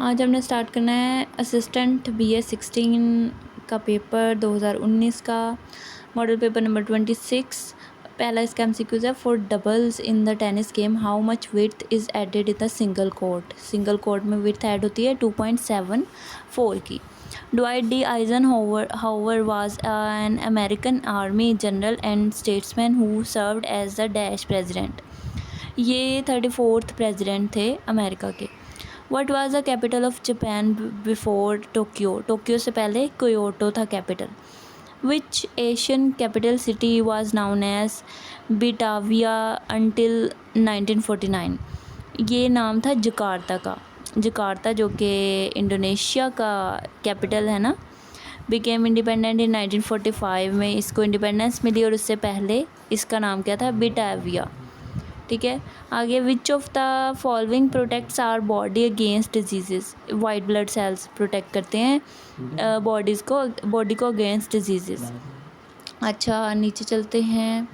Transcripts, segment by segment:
आज हमने स्टार्ट करना है असिस्टेंट BS 16 का पेपर 2019 का मॉडल पेपर नंबर 26। पहला इसका MCQs है, for doubles in the tennis game how much width is added in the single court. Single court में विड्थ ऐड होती है 2.74 की। Dwight D. Eisenhower was an American Army general and statesman who served as the dash president। ये 34th president थे America के। What was the capital of Japan before Tokyo? Tokyo से पहले Kyoto था capital. Which Asian capital city was known as Batavia until 1949? ये नाम था Jakarta का। जकार्ता जो कि इंडोनेशिया का कैपिटल है ना, बिकेम इंडिपेंडेंट इन 1945 में इसको इंडिपेंडेंस मिली, और उससे पहले इसका नाम क्या था, बिटाविया। ठीक है, आगे which of the following protects our body against disease. White blood cells protect करते हैं बॉडी को अगेंस्ट डिजीज़। अच्छा, नीचे चलते हैं।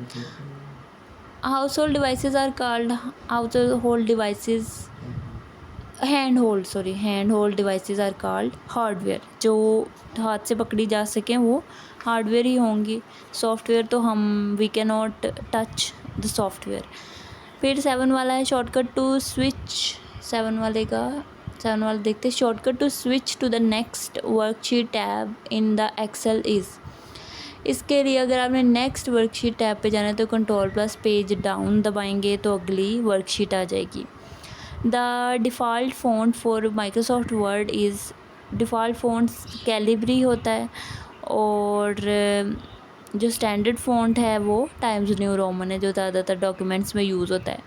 Household devices are called household devices hand hold devices are called hardware. जो हाथ से पकड़ी जा सकें वो हार्डवेयर ही होंगी। सॉफ्टवेयर तो we can not touch the software. फिर 7 वाला है शॉर्टकट टू स्विच। 7 वाला देखते हैं। Shortcut to switch to the next worksheet tab in the Excel is. इसके लिए अगर आपने नेक्स्ट वर्कशीट टैब पे जाना है तो Ctrl+ पेज डाउन दबाएंगे तो अगली वर्कशीट आ जाएगी। The default font for Microsoft word is, default font Calibri होता है, और जो स्टैंडर्ड फ़ॉन्ट है वो टाइम्स न्यू रोमन है, जो ज़्यादातर डॉक्यूमेंट्स में यूज़ होता है।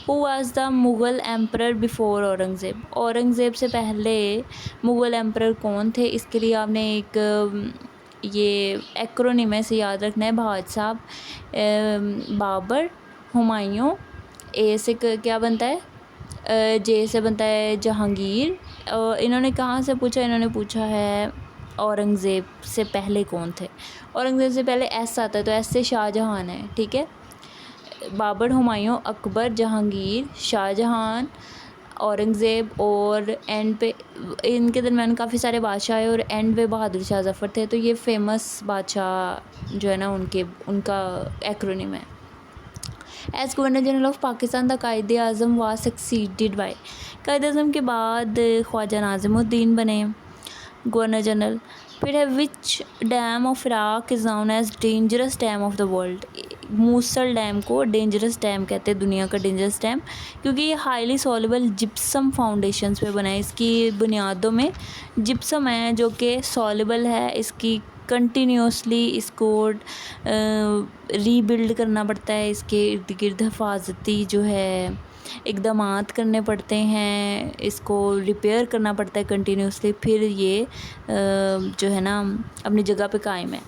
Who was the Mughal emperor before Aurangzeb. Aurangzeb से पहले मुग़ल एम्परर कौन थे, इसके लिए आपने एक ये एक्रोनिम से याद रखना है। भाज साहब, बाबर, हुमायूं। ए से क्या बनता है, जे से बनता है जहांगीर। इन्होंने कहाँ से पूछा, इन्होंने पूछा है औरंगज़ेब से पहले कौन थे। औरंगज़ेब से पहले एस आता है तो एस से शाहजहान है। ठीक है, बाबर, हुमायूं, अकबर, जहांगीर, शाहजहान, औरंगज़ेब, और एंड पे इनके दरमियान काफ़ी सारे बादशाह हैं, और एंड पे बहादुर शाह ज़फ़र थे। तो ये फेमस बादशाह जो है ना उनका एक्रोनिम है। As governor general of Pakistan the Quaid-e-Azam was succeeded by. कायदे आज़म के बाद ख्वाजा नाज़िमुद्दीन बने गवर्नर जनरल। फिर है which dam of Iraq is known as dangerous dam of the world. Mosul dam को डेंजरस डैम कहते हैं, दुनिया का डेंजरस डैम, क्योंकि ये हाईली सॉल्युबल जिप्सम फाउंडेशंस पे बना है। इसकी बुनियादों में जिप्सम है जो कि सॉल्युबल है। इसकी कंटिन्यूसली इसको रीबिल्ड करना पड़ता है। इसके इर्द गिर्द हिफाजती जो है इक़दामात करने पड़ते हैं, इसको रिपेयर करना पड़ता है कंटिन्यूसली, फिर ये जो है ना अपनी जगह पे कायम है।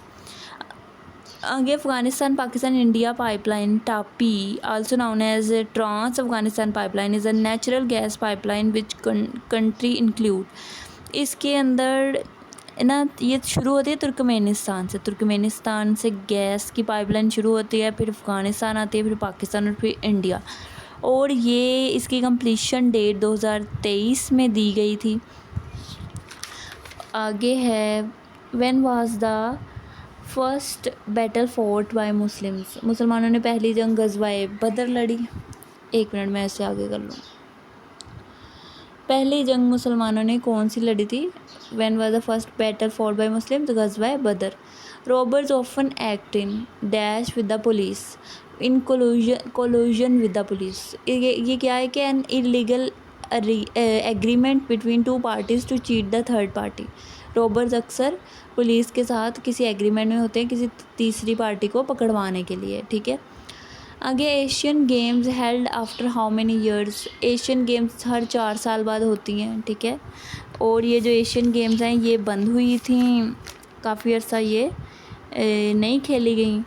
आगे Afghanistan Pakistan India pipeline TAPI, also known as trans Afghanistan pipeline, is a natural gas pipeline which country include. इसके अंदर ना ये शुरू होती है तुर्कमेनिस्तान से गैस की पाइपलाइन शुरू होती है, फिर अफ़गानिस्तान आती है, फिर पाकिस्तान, और फिर इंडिया। और ये इसकी कंप्लीशन डेट 2023 में दी गई थी। आगे है when was the first battle fought by Muslims. मुसलमानों ने पहली जंग गज़वाए बदर लड़ी। 1 मिनट में ऐसे आगे कर लूँ। पहली जंग मुसलमानों ने कौन सी लड़ी थी। When was the first battle fought by Muslims, गज़वाए बदर। Robbers often act in dash with the police, in collusion with the police. ये क्या है कि an illegal agreement between 2 parties to cheat the third party. Robbers अक्सर police के साथ किसी एग्रीमेंट में होते हैं किसी तीसरी पार्टी को पकड़वाने के लिए। ठीक है, आगे Asian games held after how many years. Asian games हर 4 साल बाद होती हैं। ठीक है, और ये जो एशियन गेम्स हैं ये बंद हुई थी काफ़ी अर्सा, ये नहीं खेली गई।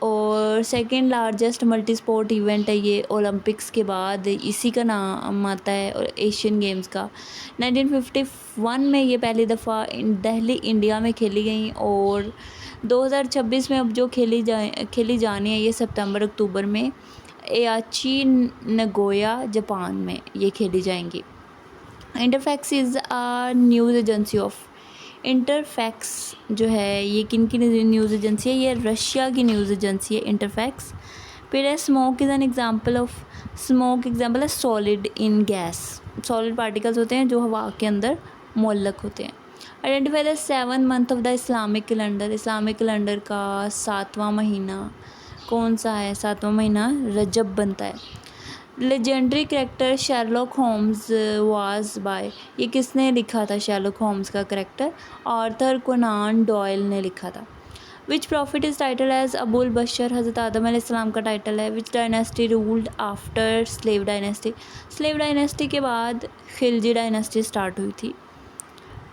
और second largest multi sport event है ये ओलंपिक्स के बाद, इसी का नाम आता है एशियन गेम्स का। 1951 में ये पहली दफ़ा दिल्ली इंडिया में खेली गई, और 2026 में अब जो खेली जानी है ये सितंबर अक्टूबर में एआची नगोया जापान में ये खेली जाएंगी। Interfax is a news agency of. Interfax जो है ये किन की न्यूज़ एजेंसी है, ये रशिया की न्यूज़ एजेंसी है इंटरफैक्स। फिर है smoke is an example of. Smoke example है solid in gas, solid particles होते हैं जो हवा के अंदर मोलक होते हैं। Identify the 7 month of the Islamic calendar. Islamic calendar का 7वां महीना कौन सा है? 7वां महीना रजब बनता है। Legendary character Sherlock Holmes was by. ये किसने लिखा था शेरलॉक होम्स का करेक्टर? आर्थर कोनान डॉयल ने लिखा था। Which prophet is title as अबुल बशर। हज़रत आदम अलैहिस्सलाम का टाइटल है। Which dynasty ruled after slave dynasty. Slave dynasty के बाद खिलजी डायनेस्टी स्टार्ट हुई थी।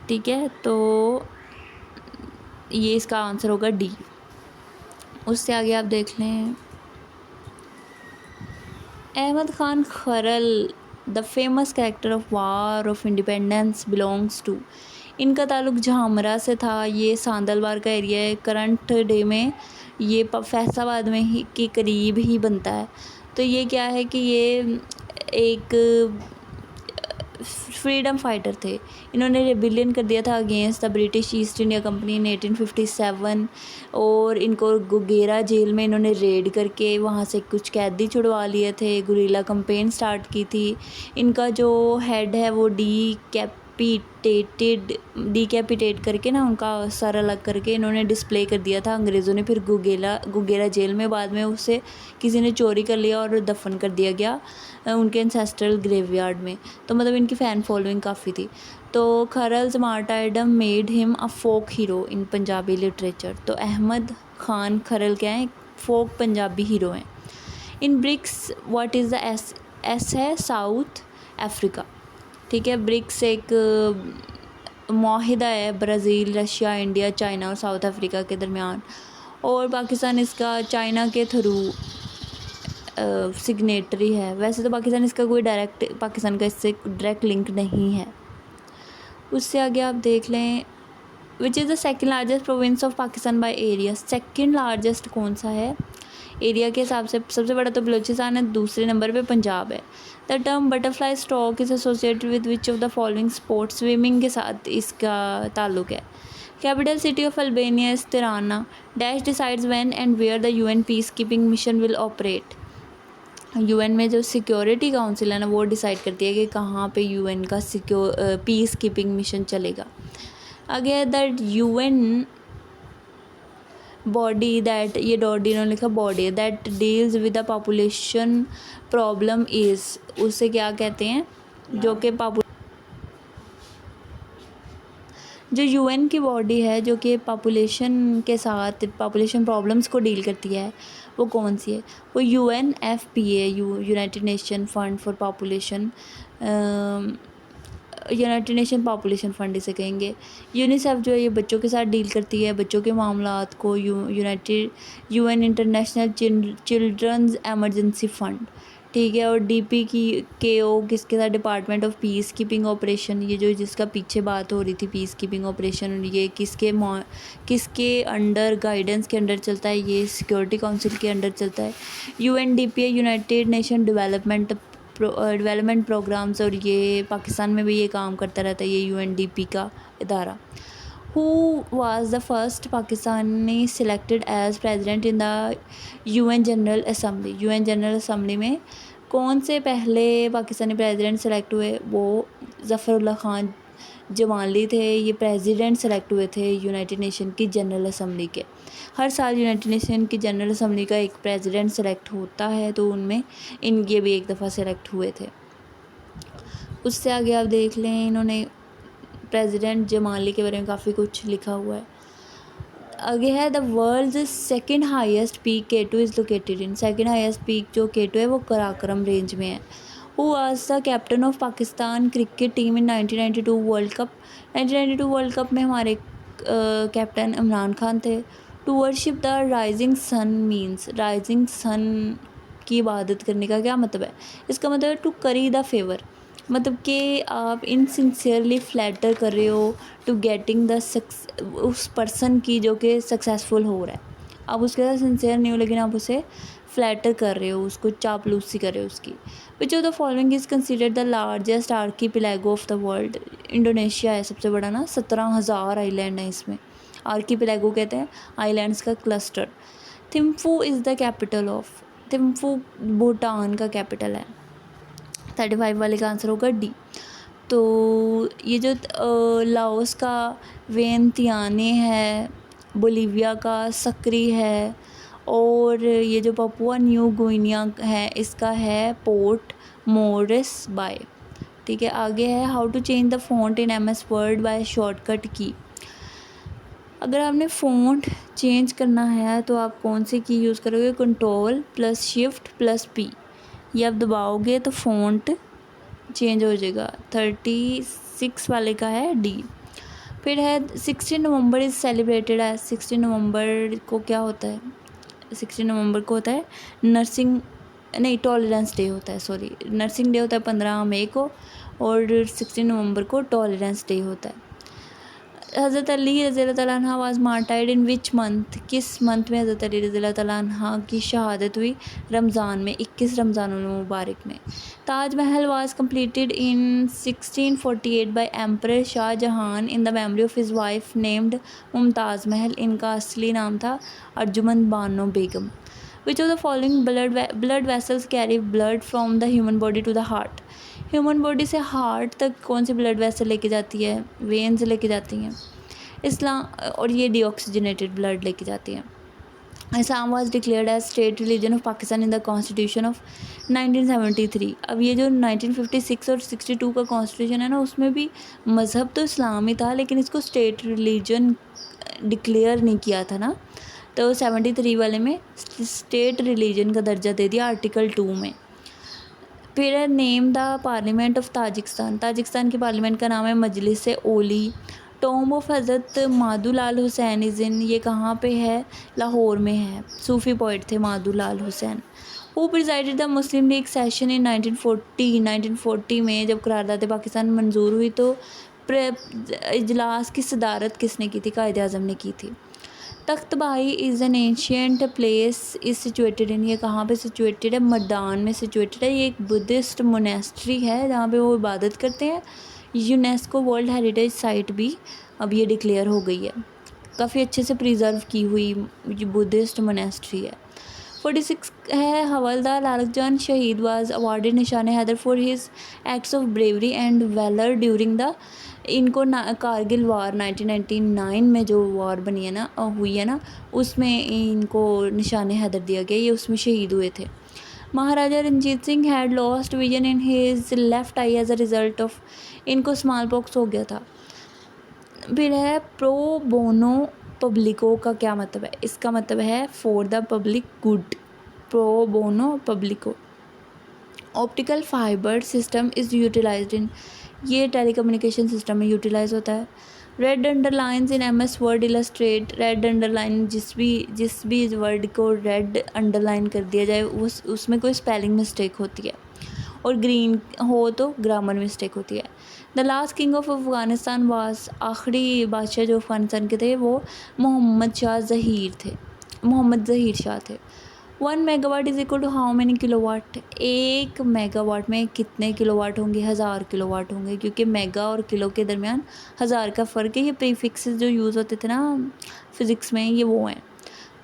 ठीक है, तो ये इसका आंसर होगा डी। उससे आगे आप देख लें, Ahmad Khan Kharal the famous character of war of independence belongs to. इनका ताल्लुक झामरा से था। ये सांदलवार का एरिया है। करंट डे में ये फैसलाबाद में ही के करीब ही बनता है। तो ये क्या है कि ये एक फ्रीडम फाइटर थे। इन्होंने रेबिलियन कर दिया था against the British east India company इन 1857 और इनको गुगेरा जेल में इन्होंने रेड करके वहाँ से कुछ कैदी छुड़वा लिए थे। गुरिल्ला कैंपेन स्टार्ट की थी। इनका जो हेड है वो डिकैपिटेट करके ना उनका सर अलग करके इन्होंने डिस्प्ले कर दिया था अंग्रेज़ों ने। फिर गुगेरा जेल में बाद में उसे किसी ने चोरी कर लिया और दफन कर दिया गया उनके एंसेस्ट्रल ग्रेवयार्ड में। तो मतलब इनकी फ़ैन फॉलोइंग काफ़ी थी। तो Kharal's martyrdom made him a folk hero in Punjabi literature. तो अहमद खान खरल क्या है? फोक पंजाबी हीरो हैं। In BRICS what is the S है साउथ अफ्रीका। ठीक है, ब्रिक्स एक मुआहिदा है ब्राज़ील, रशिया, इंडिया, चाइना और साउथ अफ्रीका के दरमियान। और पाकिस्तान इसका चाइना के थ्रू सिग्नेटरी है। वैसे तो पाकिस्तान इसका कोई डायरेक्ट पाकिस्तान का इससे डायरेक्ट लिंक नहीं है। उससे आगे आप देख लें, which is the second largest province of Pakistan by area. Second largest कौन सा है एरिया के हिसाब से? सबसे बड़ा तो बलूचिस्तान है, दूसरे नंबर पे पंजाब है। The term butterfly stroke is associated with which of the following sport. Swimming के साथ इसका ताल्लुक है। Capital city of Albania is Tirana. Dash decides when and where the UN peacekeeping mission will operate. UN में जो security council है ना वो डिसाइड करती है कि कहाँ पे यूएन का पीस कीपिंग मिशन चलेगा। आगे दैट यूएन बॉडी दैट, ये डॉडी इन्होंने लिखा body that deals with the population problem is, उसे क्या कहते हैं? जो कि जो यूएन की बॉडी है जो कि पॉपुलेशन के साथ पॉपुलेशन प्रॉब्लम्स को डील करती है वो कौन सी है? वो UNFPA United nation fund for population, United nation population fund इसे कहेंगे। यूनिसेफ जो है ये बच्चों के साथ डील करती है, बच्चों के मामलात को। UN International Children's Emergency fund. ठीक है, और DPKO किसके साथ? Department of Peacekeeping Operation. ये जो जिसका पीछे बात हो रही थी पीस कीपिंग ऑपरेशन, ये किसके अंडर गाइडेंस के अंडर चलता है? ये सिक्योरिटी काउंसिल के अंडर चलता है। UNDPA United Nation Development Programs, और ये पाकिस्तान में भी ये काम करता रहता है ये UNDP का इदारा। Who was the first Pakistani selected as president in the UN General Assembly. UN General Assembly में कौन से पहले पाकिस्तानी प्रेसिडेंट सेलेक्ट हुए? वो ज़फ़रुल्लाह खान जमाली थे। ये प्रेसिडेंट सेलेक्ट हुए थे यूनाइटेड नेशन की जनरल असम्बली के। हर साल यूनाइटेड नेशन की जनरल असम्बली का एक प्रेसिडेंट सेलेक्ट होता है, तो उनमें इनके भी एक दफ़ा सेलेक्ट हुए थे। उससे आगे आप देख लें, इन्होंने प्रेसिडेंट जमाली के बारे में काफ़ी कुछ लिखा हुआ है। आगे है the world's second highest peak K2 is located in. Second highest peak जो K2 है वो कराकरम रेंज में है। Who was the captain of Pakistan cricket team in 1992 World Cup. 1992 World Cup में हमारे कैप्टन इमरान खान थे। To worship the rising sun means, rising sun की इबादत करने का क्या मतलब है? इसका मतलब है टू करी द फेवर, मतलब कि आप इनसिंसियरली फ्लैटर कर रहे हो टू गेटिंग द उस पर्सन की जो कि सक्सेसफुल हो रहा है। आप उसके साथ सिंसियर नहीं हो लेकिन आप उसे फ्लैटर कर रहे हो उसको, चापलूसी कर रहे हो उसकी। Which of the following is considered the largest archipelago of the world. Indonesia है सबसे बड़ा ना, 17,000 आइलैंड है इसमें। आर्कीपिलैगो कहते हैं आइलैंड्स का cluster. Thimphu is the capital of, Thimphu Bhutan का कैपिटल है। 35 वाले का आंसर होगा डी। तो ये जो लाओस का वियंतियाने है, बोलीविया का सक्री है, और ये जो पपुआ न्यू गुइनिया है इसका है पोर्ट मोरिस बाय। ठीक है, आगे है how to change the font in MS Word by shortcut key. अगर आपने फ़ॉन्ट चेंज करना है तो आप कौन सी की यूज़ करोगे, Ctrl+Shift+P। ये आप दबाओगे तो फ़ॉन्ट चेंज हो जाएगा। 36 वाले का है डी। फिर है 16 नवंबर इज़ सेलिब्रेटेड है। 16 नवंबर को क्या होता है, 16 नवंबर को होता है नर्सिंग, नहीं टॉलरेंस डे होता है, सॉरी नर्सिंग डे होता है 15 मई को, और 16 नवंबर को टॉलरेंस डे होता है। हज़रत अली रज़ी अल्लाह तआला अन्हा वाज मार्टाइड इन विच मंथ, किस मंथ में हज़रत अली रज़ी अल्लाह तआला अन्हा की शहादत हुई, रमज़ान में, 21 रमज़ान मुबारक में। Taj Mahal was completed in 1648 by emperor Shahjahan in the memory of his wife named Mumtaz Mahal. इनका असली नाम था Arjumand Banu Begum. Which of the following blood vessels carry blood from the human body to the heart. Human body से हार्ट तक कौन सी ब्लड वेसल लेके जाती है, वेन्स लेके जाती हैं इस्लाम, और ये डीऑक्सीजनेटेड ब्लड लेके जाती हैं। Islam was declared as state religion of Pakistan in the constitution of 1973। अब ये जो 1956 और 62 का कॉन्स्टिट्यूशन है ना, उसमें भी मज़हब तो इस्लाम ही था, लेकिन इसको स्टेट रिलीजन डिक्लेयर नहीं किया था ना, तो 73 वाले में स्टेट रिलीजन का दर्जा दे दिया आर्टिकल 2 में। फिर है name the parliament of Tajikistan. Tajikistan की पार्लियामेंट का नाम है मजलिस ओली। टॉम्ब ऑफ हज़रत मादुलाल हुसैन इज़ इन, ये कहाँ पे है, लाहौर में है। सूफ़ी पोइट थे Madhulal Hussain. Who presided the Muslim League session in 1940। 1940 में जब करारदाद पाकिस्तान मंजूर हुई तो इजलास की सदारत किसने की थी, कायद आज़म ने की थी। Takhtbahi is an ancient place is situated in, ये कहाँ पे सिचुएटेड है, मर्दान में सिचुएटेड है। ये एक बुद्धिस्ट मोनेस्ट्री है जहाँ पे वो इबादत करते हैं। यूनेस्को वर्ल्ड हेरिटेज साइट भी अब ये डिक्लेयर हो गई है, काफ़ी अच्छे से प्रिजर्व की हुई ये बुद्धिस्ट मोनेस्ट्री है। 46 है हवलदार लालकजान शहीद was awarded Nishan Haider for his acts of bravery and valour during the, इनको कारगिल वार 1999 में जो वार बनी है ना, हुई है ना, उसमें इनको निशान हैदर दिया गया, ये उसमें शहीद हुए थे। Maharaja Ranjit Singh had lost vision in his left eye as a result of, इनको स्मॉल पॉक्स हो गया था। फिर है प्रो बोनो पब्लिको का क्या मतलब है, इसका मतलब है for the public good, pro bono पब्लिको। Optical fibre system is utilised in, ये टेलीकम्युनिकेशन सिस्टम में यूटिलाइज होता है। Red underlines in MS word illustrate, red underline जिस भी वर्ड को रेड अंडरलाइन कर दिया जाए उसमें कोई स्पेलिंग मिस्टेक होती है, और ग्रीन हो तो ग्रामर मिस्टेक होती है। The last king of Afghanistan was, आखिरी बादशाह जो अफ़गानिस्तान के थे वो मोहम्मद ज़हीर शाह थे। 1 megawatt is equal to how many kilowatt, 1 megawatt में कितने किलोवाट होंगे, 1000 किलोवाट होंगे, क्योंकि मेगा और किलो के दरमियान 1000 का फ़र्क है। ये प्रीफिक्सेस जो यूज़ होते थे ना फिज़िक्स में, ये वो हैं।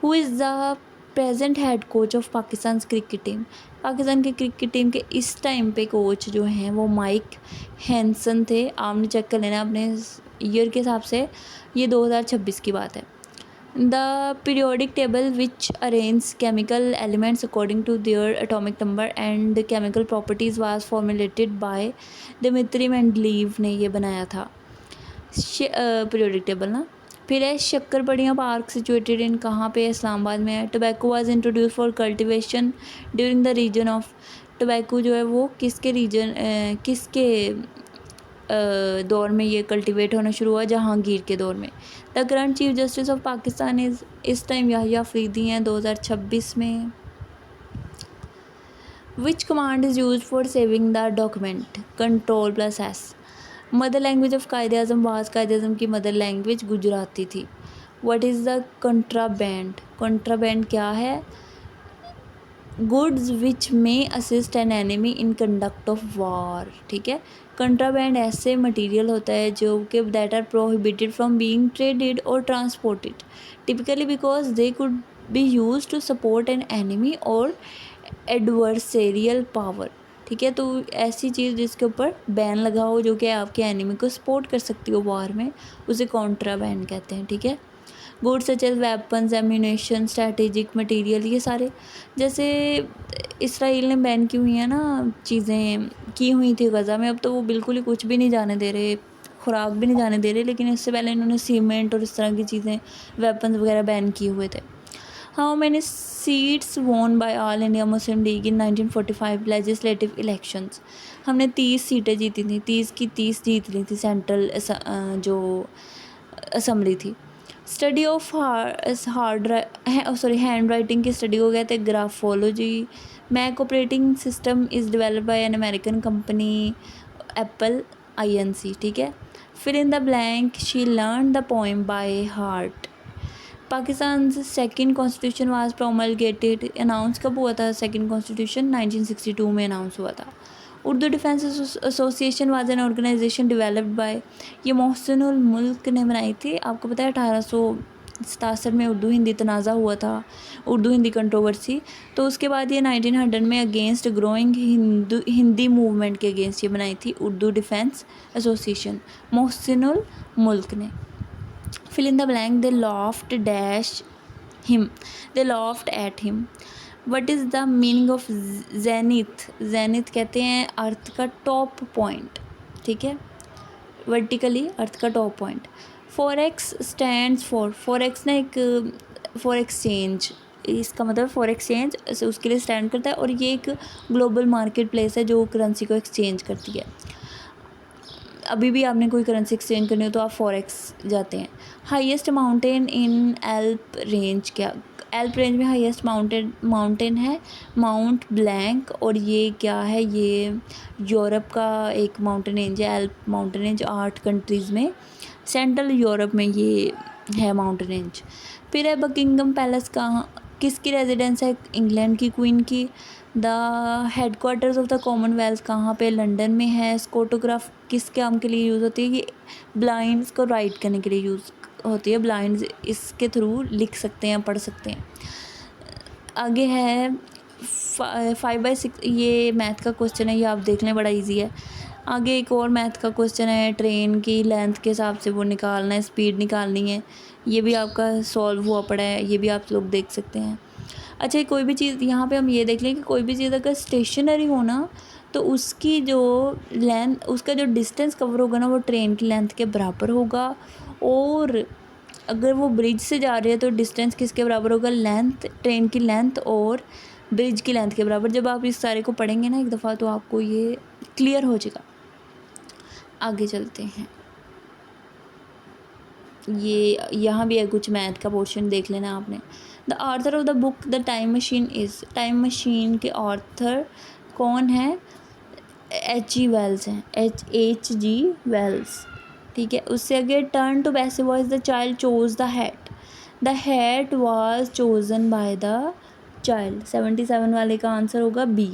Who is the present head coach of Pakistan cricket team, Pakistan की क्रिकेट टीम के इस टाइम पे कोच जो हैं वो माइक हैंसन थे। आपने चेक कर लेना अपने ईयर के हिसाब से, ये 2026 की बात है। The periodic table which arrange chemical elements according to their atomic number and chemical properties was formulated by Dmitri Mendeleev ने ये बनाया था पीरियोडिक टेबल ना। फिर है शक्करपड़ियाँ पार्क सिचुएटेड इन, कहाँ पे, इस्लामाबाद में है। Tobacco was introduce for cultivation during the region of, tobacco जो है वो किसके दौर में ये कल्टिवेट होना शुरू हुआ, जहांगीर के दौर में। The current chief justice of Pakistan इस टाइम याहिया अफरीदी हैं 2026 में। Which command is use for saving the document, Ctrl+S। Mother language of Quaid Azam was, Quaid Azam की मदर लैंग्वेज गुजराती थी। What is the contraband, contraband क्या है, goods which may assist an enemy in conduct of war, ठीक है। Contraband ऐसे material होता है जो कि that are prohibited from being traded और transported typically because they could be use to support an enemy और एडवर्सेरियल पावर, ठीक है। तो ऐसी चीज़ जिसके ऊपर बैन लगा हो जो कि आपके एनिमी को सपोर्ट कर सकती हो वार में, उसे कॉन्ट्राबैंड कहते हैं, ठीक है। Goods such as weapons, ammunition, strategic material, ये सारे जैसे इसराइल ने बैन की हुई है ना चीज़ें की हुई थी गज़ा में, अब तो वो बिल्कुल ही कुछ भी नहीं जाने दे रहे, खुराक भी नहीं जाने दे रहे, लेकिन इससे पहले इन्होंने सीमेंट और इस तरह की चीज़ें, वेपन्स वगैरह बैन किए हुए थे। How many seats won by All India Muslim League in 1945 legislative elections. हमने 30 सीटें जीती थी, 30 की 30 जीत ली थी सेंट्रल जो असम्बली थी। स्टडी ऑफ हैंड राइटिंग की स्टडी को कहते हैं graphology. Mac operating system is developed by an American company Apple INC, ठीक है। फिर in the blank, she learn the poem by heart. Pakistan second constitution was promulgated, announce कब हुआ था सेकेंड कॉन्स्टिट्यूशन? 1962 में अनाउंस हुआ था। Urdu defence association was an organisation developed by, ये मोहसिनुल मुल्क ने बनाई थी। आपको पता है 1867 में उर्दू हिंदी तनाज़ा हुआ था, उर्दू हिंदी कंट्रोवर्सी, तो उसके बाद ये 1900 में अगेंस्ट ग्रोइंग हिंदी मूवमेंट के अगेंस्ट ये बनाई थी उर्दू डिफेंस एसोसिएशन मोहसिनुल मुल्क ने। Fill in the blank, they laughed at him. What is the meaning of zenith? Zenith कहते हैं अर्थ का टॉप पॉइंट, ठीक है, वर्टिकली अर्थ का top point. Forex stands for ना एक फॉर एक्सचेंज, इसका मतलब फॉर एक्सचेंज उसके लिए स्टैंड करता है, और ये एक ग्लोबल मार्केट प्लेस है जो करेंसी को एक्सचेंज करती है। अभी भी आपने कोई करेंसी एक्सचेंज करनी हो तो आप फॉरेक्स जाते हैं। हाईएस्ट माउंटेन इन एल्प रेंज, क्या एल्प रेंज में हाईएस्ट माउंटेन है माउंट ब्लैंक, और ये क्या है, ये यूरोप का एक माउंटेन रेंज है। एल्प माउंटेन रेंज 8 कंट्रीज़ में, सेंट्रल यूरोप में ये है माउंटेन रेंज। फिर है बकिंगम पैलेस कहाँ, किसकी रेजिडेंस है? इंग्लैंड की क्वीन की। The headquarters of the Commonwealth कहाँ पे? लंदन में है। स्कोटोग्राफ किस काम के लिए यूज़ होती है? ये ब्लाइंड्स को राइट करने के लिए यूज़ होती है। ब्लाइंड्स इसके थ्रू लिख सकते हैं, पढ़ सकते हैं। आगे है 5/6, ये मैथ का क्वेश्चन है, ये आप देख लें, बड़ा इजी है। आगे एक और मैथ का क्वेश्चन है, ट्रेन की लेंथ के हिसाब से वो निकालना है, स्पीड निकालनी है, ये भी आपका सॉल्व हुआ पड़ा है, ये भी आप लोग देख सकते हैं। अच्छा, कोई भी चीज़ यहाँ पे हम ये देख लें कि कोई भी चीज़ अगर स्टेशनरी हो ना तो उसकी जो लेंथ, उसका जो डिस्टेंस कवर होगा ना वो ट्रेन की लेंथ के बराबर होगा, और अगर वो ब्रिज से जा रही है तो डिस्टेंस किसके बराबर होगा? लेंथ, ट्रेन की लेंथ और ब्रिज की लेंथ के बराबर। जब आप इस सारे को पढ़ेंगे ना एक दफ़ा तो आपको ये क्लियर हो जाएगा। आगे चलते हैं, ये यहाँ भी है कुछ मैथ का पोर्शन, देख लेना आपने। The author of the book the time machine is, time machine के ऑथर कौन है? H.G. वेल्स हैं, H.G. वेल्स, ठीक है। उससे आगे turn to passive voice, the child chose the hat was chosen by the child. 77 वाले का आंसर होगा B।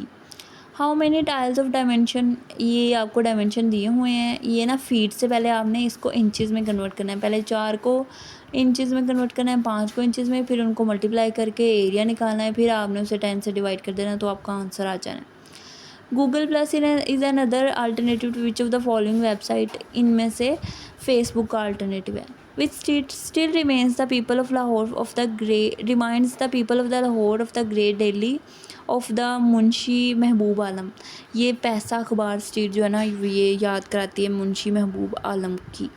How many tiles of dimension, ये आपको डायमेंशन दिए हुए हैं, ये ना फीट से पहले आपने इसको इंचज़ में कन्वर्ट करना है। पहले 4 को इंचज़ में कन्वर्ट करना है, 5 को इंचज़ में, फिर उनको मल्टीप्लाई करके एरिया निकालना है, फिर आपने उसे 10 से डिवाइड कर देना, तो आपका आंसर आ जाना है। Google Plus is another alternative to which of the following website, इनमें से फेसबुक का अल्टरनेटिव है। Which still remains the people of Lahore of the great, reminds the people of the Lahore of the great daily of the Munshi Mahboob Alam. ये पैसा अखबार street जो है ना, ये याद कराती है मुंशी महबूब आलम की।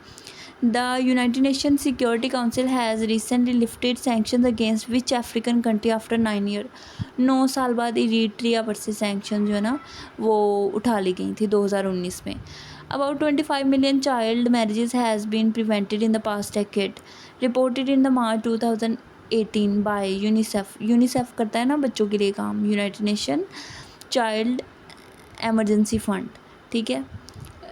The United nation security council has recently lifted sanctions against which African country after 9 year. 9 साल बाद इरीट्रिया पर से सैंक्शन जो है ना वो उठा ली गई थी 2019 में। About 25 million child marriages has been prevented in the past decade, reported in the March 2018 by UNICEF. UNICEF करता है ना बच्चों के लिए काम, United Nation child emergency fund, ठीक है,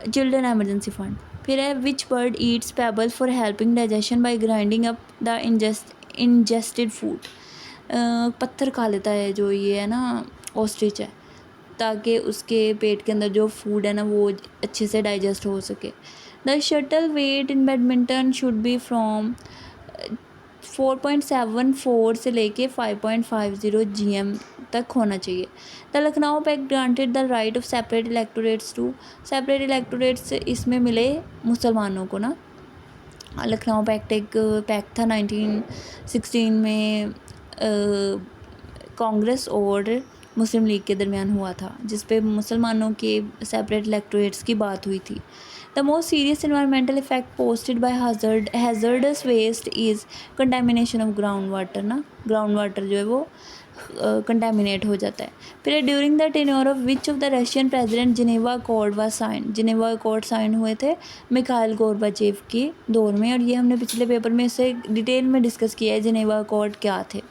चिल्ड्रन एमरजेंसी फंड। फिर है which bird eats pebble for helping digestion by grinding up the ingested food. पत्थर खा लेता है जो ये है ना ऑस्ट्रिच है, ताकि उसके पेट के अंदर जो फूड है ना वो अच्छे से डाइजेस्ट हो सके। The shuttle weight in badminton should be from 4.74 से लेके 5.50 GM तक होना चाहिए। The Lucknow pact granted the right of separate electorates to, separate electorates इसमें मिले मुसलमानों को ना। लखनऊ पैक्ट एक पैक्ट था 1916 में कांग्रेस और मुस्लिम लीग के दरमियान हुआ था, जिस पे मुसलमानों के सेपरेट इलेक्टोरेट्स की बात हुई थी। The most serious environmental effect posted by hazardous waste is contamination of ground water ना, ग्राउंड वाटर जो है वो कंटेमिनेट हो जाता है। फिर during the tenure of which of the Russian president Geneva accord was sign, Geneva accord sign हुए थे मिखाइल गोर्बाचेव के दौर में, और ये हमने पिछले पेपर में इसे डिटेल में डिस्कस किया है जिनेवा अकॉर्ड क्या थे।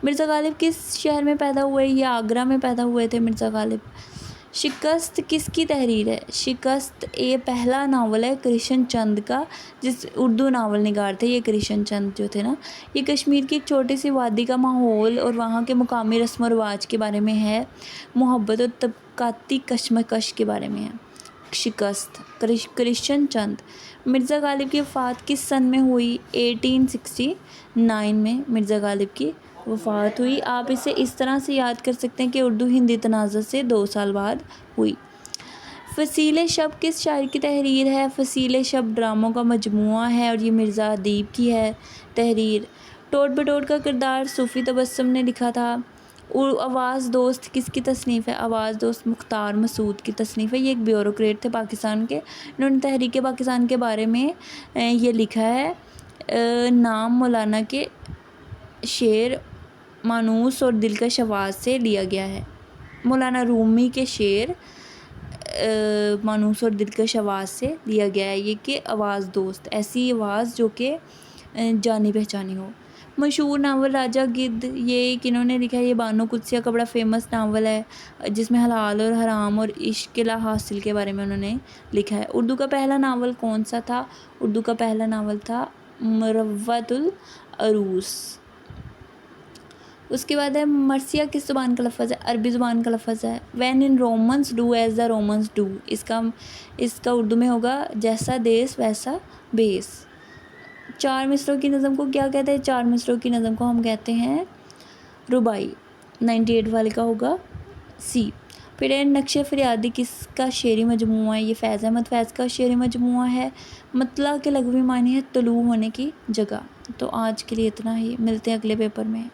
मिर्ज़ा गालिब किस शहर में पैदा हुए? ये आगरा में पैदा हुए थे मिर्ज़ा गालिब। शिकस्त किसकी तहरीर है? शिकस्त ये पहला नावल है कृष्ण चंद का, जिस उर्दू नावल निगार थे ये कृष्ण चंद जो थे ना। ये कश्मीर की एक छोटी सी वादी का माहौल और वहाँ के मुकामी रस्म व रिवाज के बारे में है, मोहब्बत और तबकाती कशमकश के बारे में है। शिकस्त कृष्ण चंद। मिर्ज़ा गालिब की वफ़ात किस सन में हुई? 1869 में मिर्ज़ा गालिब की वफ़ात हुई। आप इसे इस तरह से याद कर सकते हैं कि उर्दू हिंदी तनाज़ुर से 2 साल बाद हुई। फ़सीले शब किस शायर की तहरीर है? फ़सीले शब ड्रामों का मजमूआ है और ये मिर्ज़ा अदीब की है तहरीर। टोट बटोट का किरदार सूफ़ी तबस्सुम ने लिखा था। आवाज़ दोस्त किसकी तसनीफ़ है? आवाज़ दोस्त मुख्तार मसूद की तसनीफ़ है। ये एक ब्यूरोक्रेट थे पाकिस्तान के, इन्होंने तहरीक पाकिस्तान के बारे में ये लिखा है। नाम मौलाना के शेर मानूस और दिलकश आवाज़ से लिया गया है। मौलाना रूमी के शेर मानूस और दिलकश आवाज़ से लिया गया है ये कि आवाज़ दोस्त, ऐसी आवाज़ जो कि जानी पहचानी हो। मशहूर नावल राजा गिद्ध, ये किन्होंने लिखा है? ये बानो कुदसिया का बड़ा फेमस नावल है, जिसमें हलाल और हराम और इश्क ला हासिल के बारे में उन्होंने लिखा है। उर्दू का पहला नावल कौन सा था? उर्दू का पहला नावल था मुरव्वतुल अरूस। उसके बाद है मर्सिया किस ज़ुबान का लफ्ज़ है? अरबी ज़ुबान का लफ्ज़ है। Van in Romans do as the Romans do, इसका उर्दू में होगा जैसा देश वैसा बेस। 4 मिसरों की नज़म को क्या कहते हैं? 4 मिसरों की नज़म को हम कहते हैं रुबाई। 98 वाले का होगा सी। फिर नक्शे फ़रियादी किसका शेरी मजमूआ है? ये फैज़ अहमद फैज़ का शेरी मजमूआ है। मतला के लघवी मानी है तलू होने की जगह। तो आज के लिए इतना ही, मिलते हैं अगले पेपर में।